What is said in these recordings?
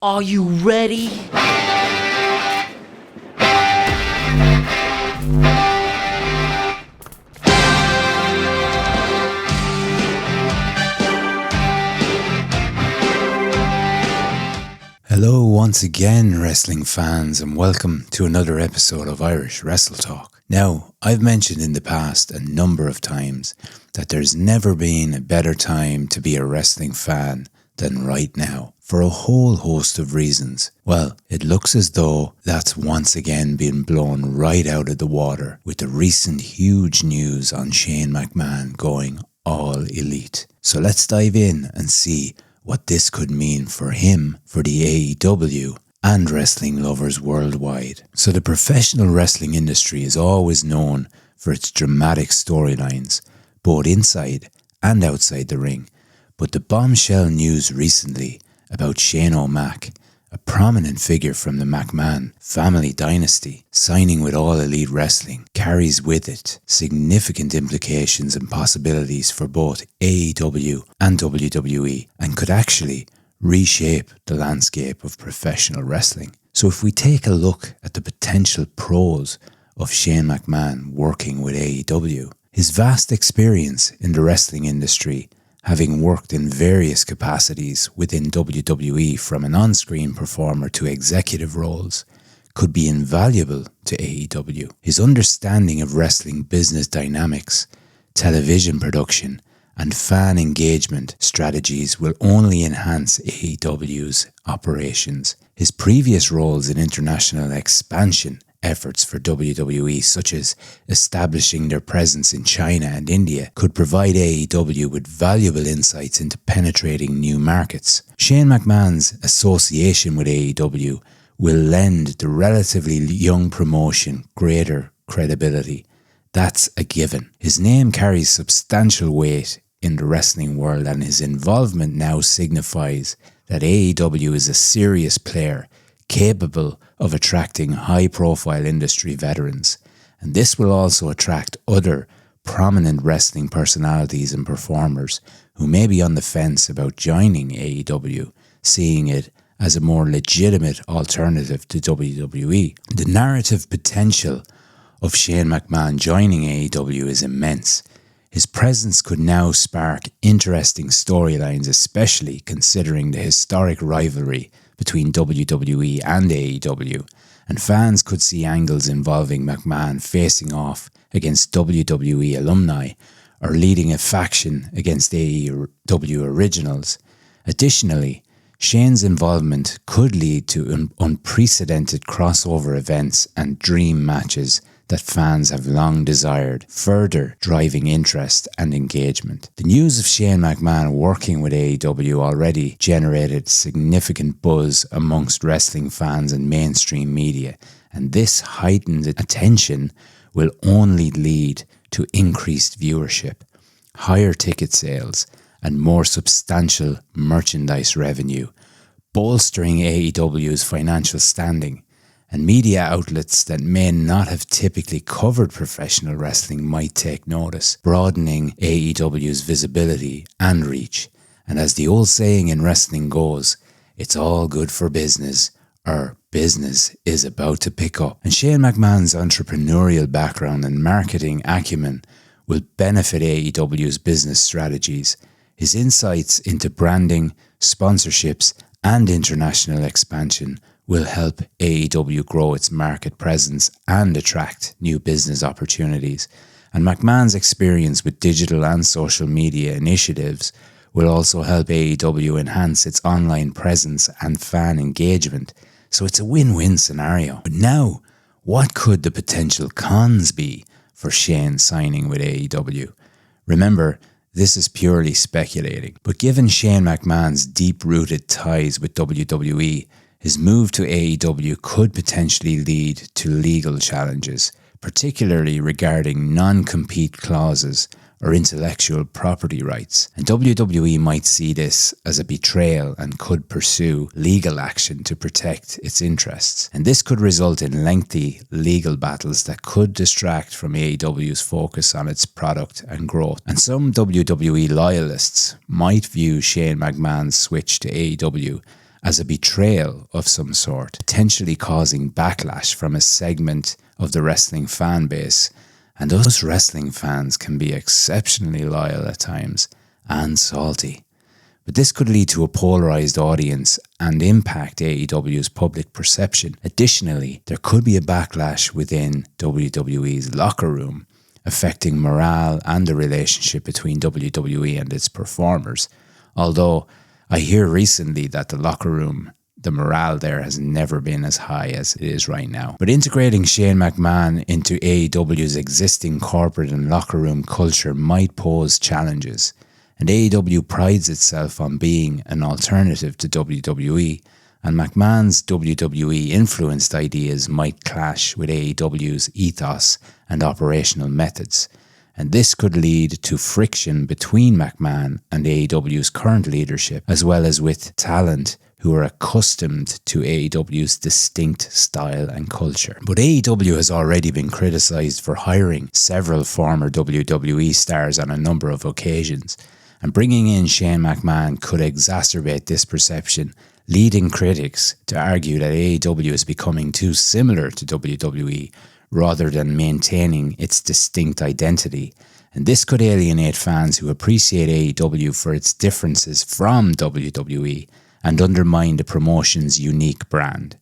Are you ready? Hello once again, wrestling fans, and welcome to another episode of Irish WrestleTalk. Now, I've mentioned in the past a number of times that there's never been a better time to be a wrestling fan than right now, for a whole host of reasons. Well, it looks as though that's once again been blown right out of the water with the recent huge news on Shane McMahon going all elite. So let's dive in and see what this could mean for him, for the AEW, and wrestling lovers worldwide. So the professional wrestling industry is always known for its dramatic storylines, both inside and outside the ring. But the bombshell news recently about Shane O'Mac, a prominent figure from the McMahon family dynasty, signing with All Elite Wrestling, carries with it significant implications and possibilities for both AEW and WWE, and could actually reshape the landscape of professional wrestling. So if we take a look at the potential pros of Shane McMahon working with AEW, his vast experience in the wrestling industry, having worked in various capacities within WWE from an on-screen performer to executive roles, could be invaluable to AEW. His understanding of wrestling business dynamics, television production, and fan engagement strategies will only enhance AEW's operations. His previous roles in international expansion efforts for WWE, such as establishing their presence in China and India, could provide AEW with valuable insights into penetrating new markets. Shane McMahon's association with AEW will lend the relatively young promotion greater credibility. That's a given. His name carries substantial weight in the wrestling world, and his involvement now signifies that AEW is a serious player capable of attracting high-profile industry veterans. And this will also attract other prominent wrestling personalities and performers who may be on the fence about joining AEW, seeing it as a more legitimate alternative to WWE. The narrative potential of Shane McMahon joining AEW is immense. His presence could now spark interesting storylines, especially considering the historic rivalry between WWE and AEW, and fans could see angles involving McMahon facing off against WWE alumni or leading a faction against AEW originals. Additionally, Shane's involvement could lead to unprecedented crossover events and dream matches that fans have long desired, further driving interest and engagement. The news of Shane McMahon working with AEW already generated significant buzz amongst wrestling fans and mainstream media, and this heightened attention will only lead to increased viewership, higher ticket sales, and more substantial merchandise revenue, bolstering AEW's financial standing. And media outlets that may not have typically covered professional wrestling might take notice, broadening AEW's visibility and reach. And as the old saying in wrestling goes, it's all good for business, or business is about to pick up. And Shane McMahon's entrepreneurial background and marketing acumen will benefit AEW's business strategies. His insights into branding, sponsorships, and international expansion will help AEW grow its market presence and attract new business opportunities. And McMahon's experience with digital and social media initiatives will also help AEW enhance its online presence and fan engagement. So it's a win-win scenario. But now, what could the potential cons be for Shane signing with AEW? Remember, this is purely speculating. But given Shane McMahon's deep-rooted ties with WWE, his move to AEW could potentially lead to legal challenges, particularly regarding non-compete clauses or intellectual property rights. And WWE might see this as a betrayal and could pursue legal action to protect its interests. And this could result in lengthy legal battles that could distract from AEW's focus on its product and growth. And some WWE loyalists might view Shane McMahon's switch to AEW as a betrayal of some sort, potentially causing backlash from a segment of the wrestling fan base. And those wrestling fans can be exceptionally loyal at times and salty. But this could lead to a polarised audience and impact AEW's public perception. Additionally, there could be a backlash within WWE's locker room, affecting morale and the relationship between WWE and its performers. Although I hear recently that the morale there has never been as high as it is right now. But integrating Shane McMahon into AEW's existing corporate and locker room culture might pose challenges. And AEW prides itself on being an alternative to WWE, and McMahon's WWE-influenced ideas might clash with AEW's ethos and operational methods. And this could lead to friction between McMahon and AEW's current leadership, as well as with talent who are accustomed to AEW's distinct style and culture. But AEW has already been criticised for hiring several former WWE stars on a number of occasions, and bringing in Shane McMahon could exacerbate this perception, leading critics to argue that AEW is becoming too similar to WWE rather than maintaining its distinct identity. And this could alienate fans who appreciate AEW for its differences from WWE and undermine the promotion's unique brand.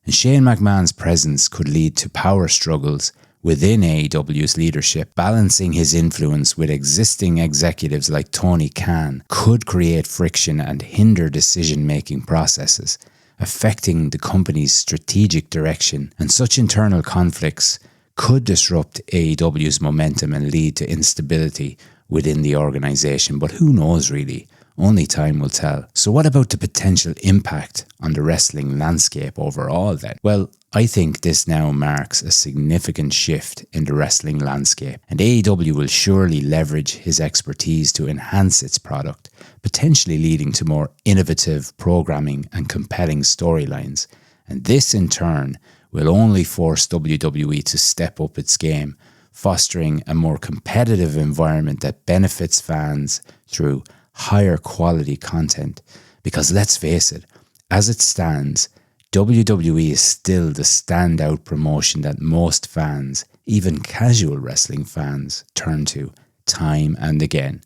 And Shane McMahon's presence could lead to power struggles within AEW's leadership. Balancing his influence with existing executives like Tony Khan could create friction and hinder decision-making processes, affecting the company's strategic direction, and such internal conflicts could disrupt AEW's momentum and lead to instability within the organisation. But who knows really? Only time will tell. So what about the potential impact on the wrestling landscape overall then? Well, I think this now marks a significant shift in the wrestling landscape, and AEW will surely leverage his expertise to enhance its product, potentially leading to more innovative programming and compelling storylines. And this in turn will only force WWE to step up its game, fostering a more competitive environment that benefits fans through higher quality content. Because let's face it, as it stands, WWE is still the standout promotion that most fans, even casual wrestling fans, turn to time and again.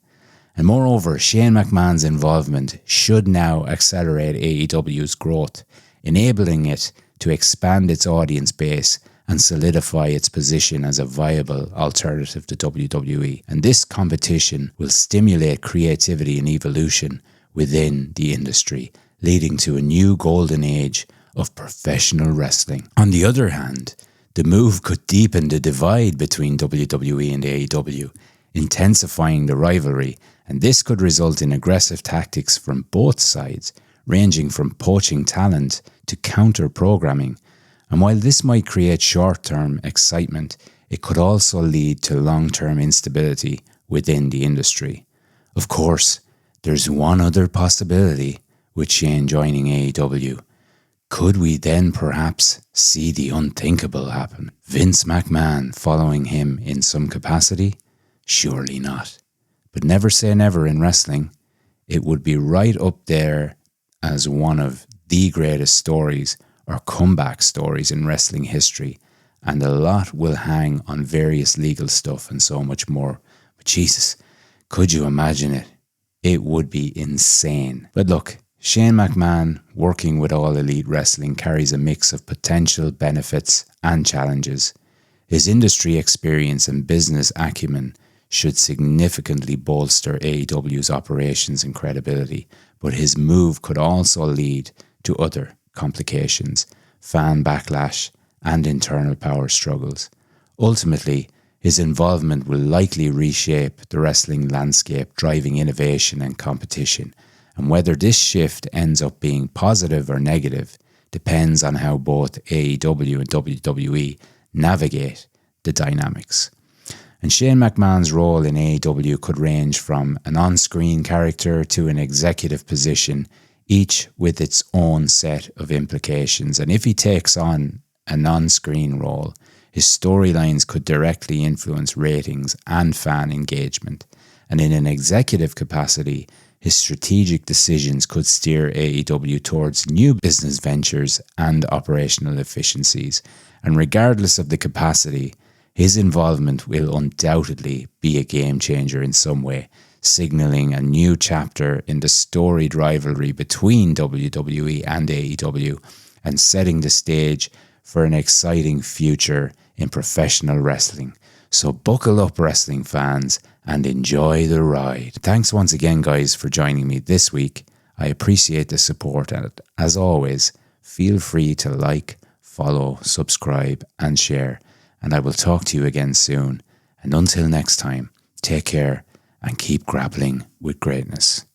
And moreover, Shane McMahon's involvement should now accelerate AEW's growth, enabling it to expand its audience base and solidify its position as a viable alternative to WWE. And this competition will stimulate creativity and evolution within the industry, leading to a new golden age of professional wrestling. On the other hand, the move could deepen the divide between WWE and AEW, intensifying the rivalry, and this could result in aggressive tactics from both sides, ranging from poaching talent to counter-programming. And while this might create short-term excitement, it could also lead to long-term instability within the industry. Of course, there's one other possibility with Shane joining AEW. Could we then perhaps see the unthinkable happen? Vince McMahon following him in some capacity? Surely not. But never say never in wrestling. It would be right up there as one of the greatest stories or comeback stories in wrestling history, and a lot will hang on various legal stuff and so much more. But Jesus, could you imagine it? It would be insane. But look, Shane McMahon working with All Elite Wrestling carries a mix of potential benefits and challenges. His industry experience and business acumen should significantly bolster AEW's operations and credibility, but his move could also lead to other complications, fan backlash, and internal power struggles. Ultimately, his involvement will likely reshape the wrestling landscape, driving innovation and competition. And whether this shift ends up being positive or negative depends on how both AEW and WWE navigate the dynamics. And Shane McMahon's role in AEW could range from an on-screen character to an executive position, each with its own set of implications. And if he takes on a non-screen role, his storylines could directly influence ratings and fan engagement. And in an executive capacity, his strategic decisions could steer AEW towards new business ventures and operational efficiencies, and regardless of the capacity, his involvement will undoubtedly be a game changer in some way, signalling a new chapter in the storied rivalry between WWE and AEW and setting the stage for an exciting future in professional wrestling. So buckle up, wrestling fans, and enjoy the ride. Thanks once again, guys, for joining me this week. I appreciate the support, and as always, feel free to like, follow, subscribe, and share. And I will talk to you again soon. And until next time, take care and keep grappling with greatness.